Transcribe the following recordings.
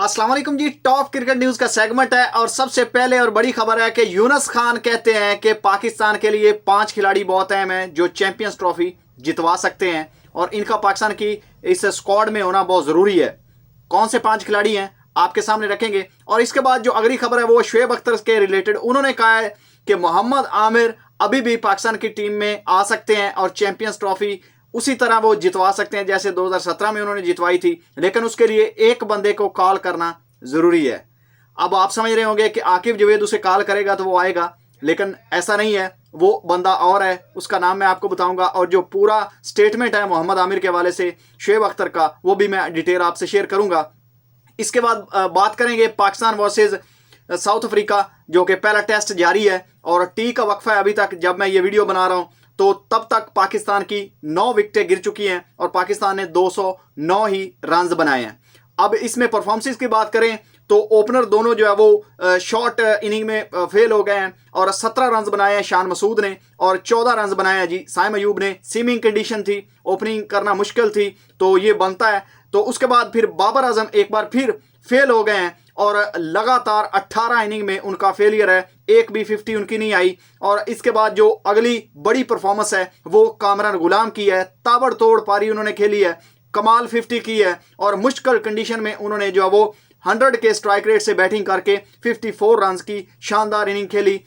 अस्सलाम वालेकुम जी। Top cricket news का सेगमेंट है और सबसे पहले और बड़ी खबर है कि यूनुस खान कहते हैं कि पाकिस्तान के लिए 5 खिलाड़ी बहुत अहम हैं जो चैंपियंस ट्रॉफी जितवा सकते हैं और इनका पाकिस्तान की इस स्क्वाड में होना बहुत ज़रूरी है। कौन से 5 खिलाड़ी हैं आपके सामने रखेंगे। और इसके बाद जो अगली खबर है वो शुएब अख्तर के रिलेटेड। उन्होंने कहा है कि मोहम्मद आमिर अभी भी पाकिस्तान की टीम में आ सकते हैं और चैंपियंस ट्रॉफी उसी तरह वो जितवा सकते हैं जैसे 2017 में उन्होंने जितवाई थी, लेकिन उसके लिए एक बंदे को कॉल करना ज़रूरी है। अब आप समझ रहे होंगे कि आकिब जवेद उसे कॉल करेगा तो वो आएगा, लेकिन ऐसा नहीं है। वो बंदा और है, उसका नाम मैं आपको बताऊंगा और जो पूरा स्टेटमेंट है मोहम्मद आमिर के हवाले से शुएब अख्तर का वो भी मैं डिटेल आपसे शेयर करूंगा। इसके बाद बात करेंगे पाकिस्तान वर्सेज साउथ अफ्रीका, जो कि पहला टेस्ट जारी है और टी का वक्फा है अभी तक जब मैं ये वीडियो बना रहा हूं, तो तब तक पाकिस्तान की 9 विकेटें गिर चुकी हैं और पाकिस्तान ने 209 ही रन्स बनाए हैं। अब इसमें परफॉर्मेंस की बात करें तो ओपनर दोनों जो है वो शॉर्ट इनिंग में फेल हो गए हैं और 17 रन्स बनाए हैं शान मसूद ने और 14 रन्स बनाए हैं जी साइम अयूब ने। सीमिंग कंडीशन थी, ओपनिंग करना मुश्किल थी, तो ये बनता है। तो उसके बाद फिर बाबर आजम एक बार फिर फेल हो गए हैं और लगातार 18 इनिंग में उनका फेलियर है, एक भी 50 उनकी नहीं आई। और इसके बाद जो अगली बड़ी परफॉर्मेंस है वो कामरान गुलाम की है। ताबड़तोड़ पारी उन्होंने खेली है, कमाल 50 की है और मुश्किल कंडीशन में उन्होंने जो है वो 100 के स्ट्राइक रेट से बैटिंग करके 54 रन की शानदार इनिंग खेली।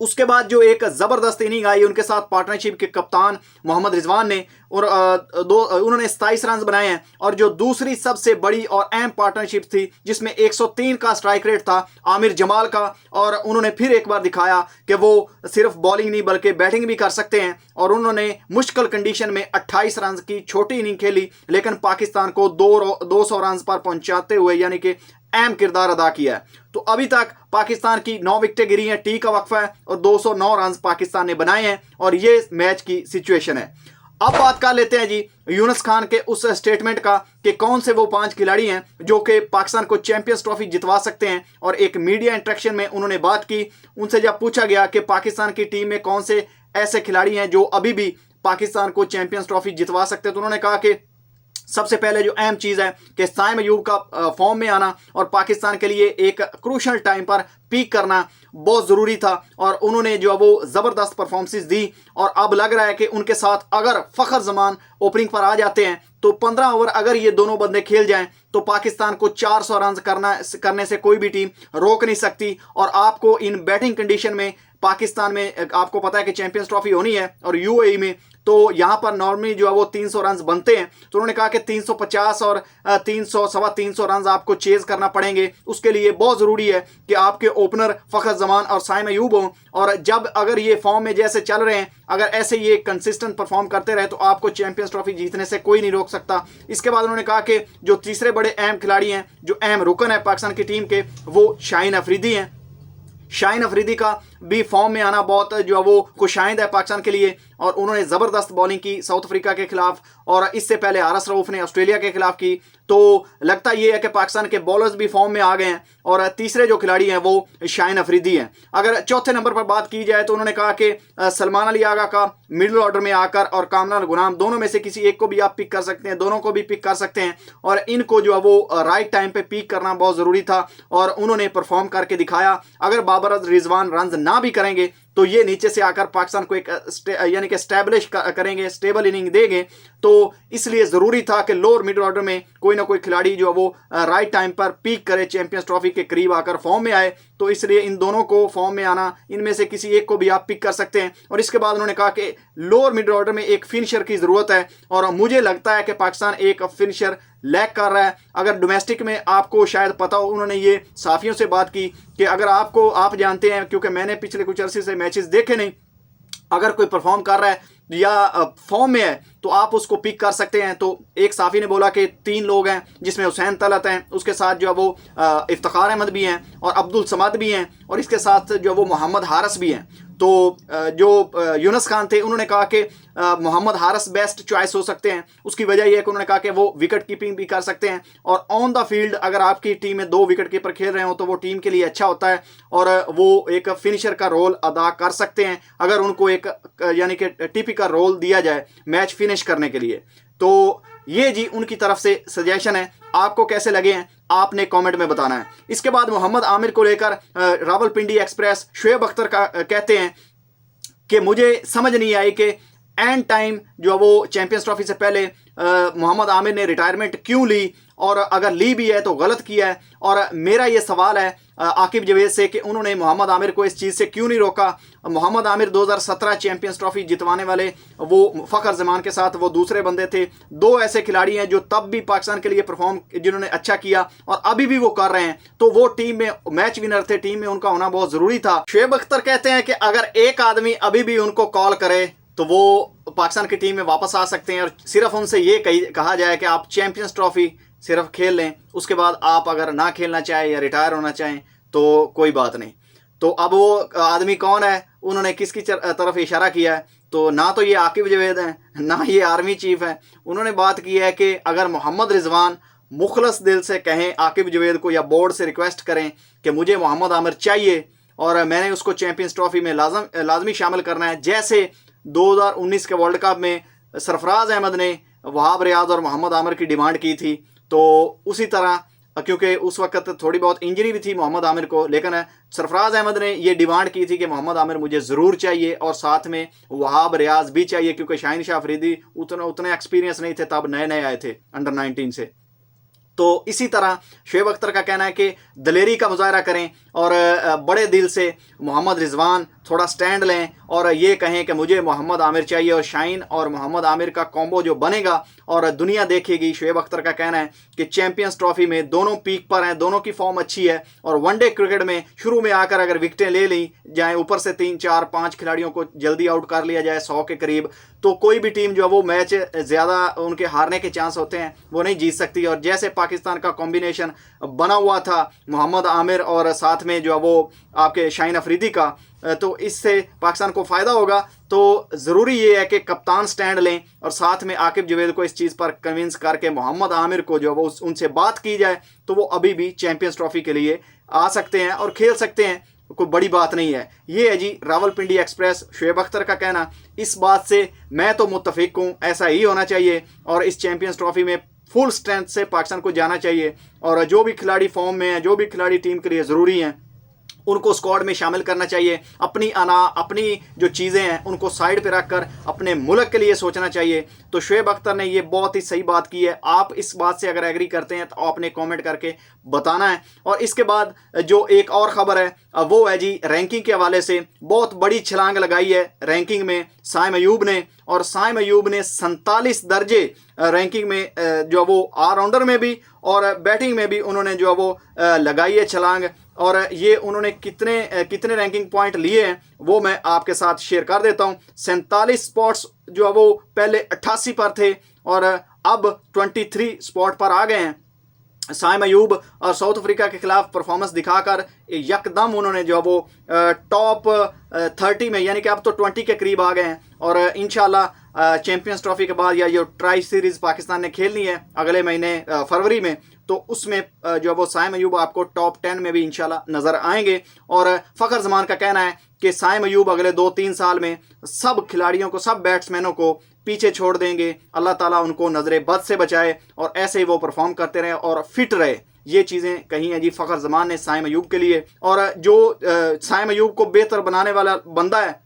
उसके बाद जो एक ज़बरदस्त इनिंग आई उनके साथ पार्टनरशिप के कप्तान मोहम्मद रिजवान ने और उन्होंने 27 रन बनाए हैं। और जो दूसरी सबसे बड़ी और अहम पार्टनरशिप थी जिसमें 103 का स्ट्राइक रेट था आमिर जमाल का, और उन्होंने फिर एक बार दिखाया कि वो सिर्फ बॉलिंग नहीं बल्कि बैटिंग भी कर सकते हैं और उन्होंने मुश्किल कंडीशन में 28 रन की छोटी इनिंग खेली, लेकिन पाकिस्तान को 200 रन पर पहुंचाते हुए यानी कि अहम किरदार अदा किया है। तो अभी तक पाकिस्तान की 9 विकेटें गिरी हैं, टी का वक्फा है और 209 रन पाकिस्तान ने बनाए हैं और ये मैच की सिचुएशन है। अब बात कर लेते हैं जी यूनुस खान के उस स्टेटमेंट का कि कौन से वो 5 खिलाड़ी हैं जो कि पाकिस्तान को चैंपियंस ट्रॉफी जितवा सकते हैं। और एक मीडिया इंटरेक्शन में उन्होंने बात की, उनसे जब पूछा गया कि पाकिस्तान की टीम में कौन से ऐसे खिलाड़ी हैं जो अभी भी पाकिस्तान को चैंपियंस ट्रॉफी जितवा सकते हैं, तो उन्होंने कहा कि सबसे पहले जो अहम चीज़ है कि साइम अयूब का फॉर्म में आना और पाकिस्तान के लिए एक क्रूशल टाइम पर पीक करना बहुत ज़रूरी था और उन्होंने जो वो ज़बरदस्त परफॉर्मेंसेस दी। और अब लग रहा है कि उनके साथ अगर फ़खर जमान ओपनिंग पर आ जाते हैं तो 15 ओवर अगर ये दोनों बंदे खेल जाएं तो पाकिस्तान को 400 रन करने से कोई भी टीम रोक नहीं सकती। और आपको इन बैटिंग कंडीशन में पाकिस्तान में आपको पता है कि चैंपियंस ट्रॉफी होनी है और यूएई में, तो यहाँ पर नॉर्मली जो है वो 300 रन बनते हैं। तो उन्होंने कहा कि 350 और 300 सवा 300 रन आपको चेज करना पड़ेंगे। उसके लिए बहुत ज़रूरी है कि आपके ओपनर फ़खर जमान और साइम अयूब हों और जब अगर ये फॉर्म में जैसे चल रहे हैं अगर ऐसे ये कंसिस्टेंट परफॉर्म करते रहे तो आपको चैंपियंस ट्रॉफी जीतने से कोई नहीं रोक सकता। इसके बाद उन्होंने कहा कि जो तीसरे बड़े अहम खिलाड़ी हैं, जो अहम रुकन है पाकिस्तान की टीम के, वो शाहीन अफरीदी हैं। शाहीन अफरीदी का भी फॉर्म में आना बहुत जो है वो खुशाइंद है पाकिस्तान के लिए और उन्होंने ज़बरदस्त बॉलिंग की साउथ अफ्रीका के खिलाफ और इससे पहले हारिस रऊफ ने ऑस्ट्रेलिया के खिलाफ की। तो लगता ये है कि पाकिस्तान के बॉलर्स भी फॉर्म में आ गए हैं और तीसरे जो खिलाड़ी हैं वो शाहीन अफरीदी हैं। अगर चौथे नंबर पर बात की जाए तो उन्होंने कहा कि सलमान अली आगा का मिडिल ऑर्डर में आकर और कामरान गुलाम दोनों में से किसी एक को भी आप पिक कर सकते हैं, दोनों को भी पिक कर सकते हैं और इनको जो है वो राइट टाइम पे पिक करना बहुत ज़रूरी था और उन्होंने परफॉर्म करके दिखाया। अगर बाबर रिजवान रन ना भी करेंगे तो ये नीचे से आकर पाकिस्तान को एक यानी कि स्टैब्लिश करेंगे, स्टेबल इनिंग देंगे। तो इसलिए ज़रूरी था कि लोअर मिडिल ऑर्डर में कोई ना कोई खिलाड़ी जो वो राइट टाइम पर पीक करे, चैंपियंस ट्रॉफी के करीब आकर फॉर्म में आए। तो इसलिए इन दोनों को फॉर्म में आना, इनमें से किसी एक को भी आप पिक कर सकते हैं। और इसके बाद उन्होंने कहा कि लोअर मिडिल ऑर्डर में एक फिनिशर की ज़रूरत है और मुझे लगता है कि पाकिस्तान एक फिनिशर लैक कर रहा है। अगर डोमेस्टिक में आपको शायद पता हो, उन्होंने ये साफियों से बात की कि अगर आप जानते हैं, क्योंकि मैंने पिछले कुछ अरसे से मैचेस देखे नहीं, अगर कोई परफॉर्म कर रहा है या फॉर्म में है तो आप उसको पिक कर सकते हैं। तो एक साफ़ी ने बोला कि 3 लोग हैं जिसमें हुसैन तलत हैं, उसके साथ जो है वो इफ्तिखार अहमद भी हैं और अब्दुल समाद भी हैं और इसके साथ जो वो मोहम्मद हारिस भी हैं। तो जो यूनुस खान थे उन्होंने कहा कि मोहम्मद हारिस बेस्ट चॉइस हो सकते हैं। उसकी वजह यह है कि उन्होंने कहा कि वो विकेट कीपिंग भी कर सकते हैं और ऑन द फील्ड अगर आपकी टीम में 2 विकेट कीपर खेल रहे हो तो वो टीम के लिए अच्छा होता है और वो एक फिनिशर का रोल अदा कर सकते हैं अगर उनको एक यानी कि टिपिकल रोल दिया जाए मैच फिनिश करने के लिए। तो ये जी उनकी तरफ से सजेशन है, आपको कैसे लगे हैं आपने कमेंट में बताना है। इसके बाद मोहम्मद आमिर को लेकर रावलपिंडी एक्सप्रेस शुएब अख्तर का कहते हैं कि मुझे समझ नहीं आई कि एंड टाइम जो वो चैंपियंस ट्रॉफी से पहले मोहम्मद आमिर ने रिटायरमेंट क्यों ली, और अगर ली भी है तो गलत किया है। और मेरा ये सवाल है आकिब जावेद से कि उन्होंने मोहम्मद आमिर को इस चीज़ से क्यों नहीं रोका। मोहम्मद आमिर 2017 चैंपियंस ट्रॉफी जितवाने वाले वो फ़खर जमान के साथ वो दूसरे बंदे थे। दो ऐसे खिलाड़ी हैं जो तब भी पाकिस्तान के लिए परफॉर्म जिन्होंने अच्छा किया और अभी भी वो कर रहे हैं, तो वो टीम में मैच विनर थे, टीम में उनका होना बहुत ज़रूरी था। शुएब अख्तर कहते हैं कि अगर एक आदमी अभी भी उनको कॉल करे तो वो पाकिस्तान की टीम में वापस आ सकते हैं, और सिर्फ उनसे ये कहा जाए कि आप चैंपियंस ट्रॉफी सिर्फ खेल लें, उसके बाद आप अगर ना खेलना चाहें या रिटायर होना चाहें तो कोई बात नहीं। तो अब वो आदमी कौन है, उन्होंने किसकी तरफ इशारा किया है, तो ना तो ये आकिब जावेद हैं, ना ये आर्मी चीफ है। उन्होंने बात की है कि अगर मोहम्मद रिजवान मुखलस दिल से कहें आकिब जावेद को या बोर्ड से रिक्वेस्ट करें कि मुझे मोहम्मद आमिर चाहिए और मैंने उसको चैंपियंस ट्रॉफी में लाजमी शामिल करना है, जैसे 2019 के वर्ल्ड कप में सरफराज अहमद ने वहाब रियाज और मोहम्मद आमिर की डिमांड की थी, तो उसी तरह क्योंकि उस वक्त थोड़ी बहुत इंजरी भी थी मोहम्मद आमिर को, लेकिन सरफराज अहमद ने ये डिमांड की थी कि मोहम्मद आमिर मुझे ज़रूर चाहिए और साथ में वहाब रियाज भी चाहिए, क्योंकि शाहीन शाह अफरीदी उतने एक्सपीरियंस नहीं थे, तब नए नए आए थे अंडर 19 से। तो इसी तरह शुएब अख्तर का कहना है कि दलेरी का मुजाहरा करें और बड़े दिल से मोहम्मद रिजवान थोड़ा स्टैंड लें और ये कहें कि मुझे मोहम्मद आमिर चाहिए, और शाहीन और मोहम्मद आमिर का कॉम्बो जो बनेगा और दुनिया देखेगी। शुएब अख्तर का कहना है कि चैंपियंस ट्रॉफी में दोनों पीक पर हैं, दोनों की फॉर्म अच्छी है, और वनडे क्रिकेट में शुरू में आकर अगर विकेटें ले ली जाएँ, ऊपर से 3 4 5 खिलाड़ियों को जल्दी आउट कर लिया जाए 100 के करीब, तो कोई भी टीम जो है वो मैच ज़्यादा उनके हारने के चांस होते हैं, वो नहीं जीत सकती। और जैसे पाकिस्तान का कॉम्बिनेशन बना हुआ था मोहम्मद आमिर और साथ में जो है वो आपके शाहीन अफरीदी का, तो इससे पाकिस्तान को फ़ायदा होगा। तो ज़रूरी ये है कि कप्तान स्टैंड लें और साथ में आकिब जावेद को इस चीज़ पर कन्विंस करके मोहम्मद आमिर को जो वो उनसे बात की जाए, तो वो अभी भी चैंपियंस ट्रॉफी के लिए आ सकते हैं और खेल सकते हैं, कोई बड़ी बात नहीं है। ये है जी रावलपिंडी एक्सप्रेस शुएब अख्तर का कहना। इस बात से मैं तो मुत्तफिक हूँ, ऐसा ही होना चाहिए और इस चैंपियंस ट्रॉफी में फुल स्ट्रेंथ से पाकिस्तान को जाना चाहिए, और जो भी खिलाड़ी फॉर्म में हैं, जो भी खिलाड़ी टीम के लिए ज़रूरी हैं, उनको स्क्वाड में शामिल करना चाहिए। अपनी जो चीज़ें हैं उनको साइड पे रखकर अपने मुल्क के लिए सोचना चाहिए। तो शुएब अख्तर ने ये बहुत ही सही बात की है। आप इस बात से अगर एग्री करते हैं तो आपने कमेंट करके बताना है। और इसके बाद जो एक और ख़बर है वो है जी रैंकिंग के हवाले से बहुत बड़ी छलांग लगाई है रैंकिंग में साइम अयूब ने, और साइम अयूब ने 47 दर्जे रैंकिंग में जो वो ऑलराउंडर में भी और बैटिंग में भी उन्होंने जो वो लगाई है छलांग। और ये उन्होंने कितने रैंकिंग पॉइंट लिए हैं वो मैं आपके साथ शेयर कर देता हूँ। 47 स्पॉट्स जो है वो पहले 88 पर थे और अब 23 स्पॉट पर आ गए हैं। साइम अयूब और साउथ अफ्रीका के खिलाफ परफॉर्मेंस दिखाकर यकदम उन्होंने जो वो टॉप 30 में, यानी कि अब तो 20 के करीब आ गए हैं। और इंशाल्लाह चैंपियंस ट्रॉफी के बाद या जो ट्राई सीरीज़ पाकिस्तान ने खेलनी है अगले महीने फरवरी में, तो उसमें जो वो साइम अयूब आपको टॉप 10 में भी इंशाल्लाह नज़र आएंगे। और फ़खर जमान का कहना है कि साइम अयूब अगले 2-3 साल में सब खिलाड़ियों को, सब बैट्समैनों को पीछे छोड़ देंगे। अल्लाह ताला उनको नज़र बद से बचाए और ऐसे ही वो परफॉर्म करते रहे और फिट रहे। ये चीज़ें कही हैं जी फ़खर जमान ने साइम अयूब के लिए। और जो साइम अयूब को बेहतर बनाने वाला बंदा है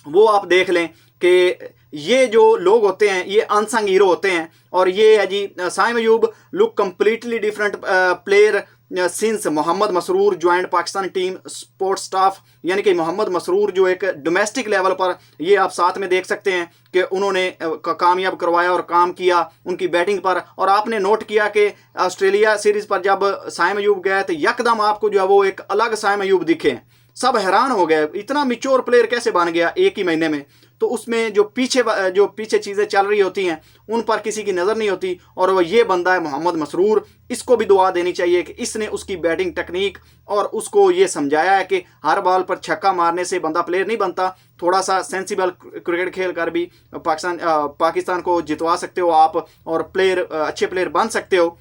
वो आप देख लें कि ये जो लोग होते हैं ये अनसंग हीरो होते हैं। और ये है जी Saim Ayub look completely different player since Mohammad Masroor joined Pakistan team sports staff, यानी कि मोहम्मद मसरूर जो एक डोमेस्टिक लेवल पर, ये आप साथ में देख सकते हैं कि उन्होंने कामयाब करवाया और काम किया उनकी बैटिंग पर। और आपने नोट किया कि ऑस्ट्रेलिया सीरीज़ पर जब साइम अयूब गए तो यकदम आपको जो है वो एक अलग साइम अयूब दिखे, सब हैरान हो गए इतना मिच्योर प्लेयर कैसे बन गया एक ही महीने में। तो उसमें जो पीछे चीज़ें चल रही होती हैं उन पर किसी की नज़र नहीं होती, और वो ये बंदा है मोहम्मद मसरूर। इसको भी दुआ देनी चाहिए कि इसने उसकी बैटिंग टेक्निक और उसको ये समझाया है कि हर बॉल पर छक्का मारने से बंदा प्लेयर नहीं बनता, थोड़ा सा सेंसिबल क्रिकेट खेल कर भी पाकिस्तान को जितवा सकते हो आप और अच्छे प्लेयर बन सकते हो।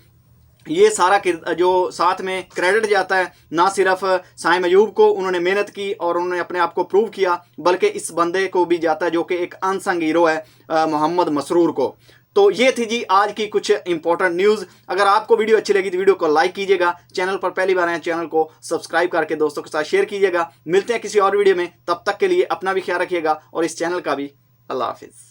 ये सारा जो साथ में क्रेडिट जाता है ना सिर्फ साइम अयूब को, उन्होंने मेहनत की और उन्होंने अपने आप को प्रूव किया, बल्कि इस बंदे को भी जाता है जो कि एक अनसंग हीरो है मोहम्मद मसरूर को। तो ये थी जी आज की कुछ इंपॉर्टेंट न्यूज। अगर आपको वीडियो अच्छी लगी तो वीडियो को लाइक कीजिएगा, चैनल पर पहली बार आए चैनल को सब्सक्राइब करके दोस्तों के साथ शेयर कीजिएगा। मिलते हैं किसी और वीडियो में, तब तक के लिए अपना भी ख्याल रखिएगा और इस चैनल का भी। अल्लाह हाफिज।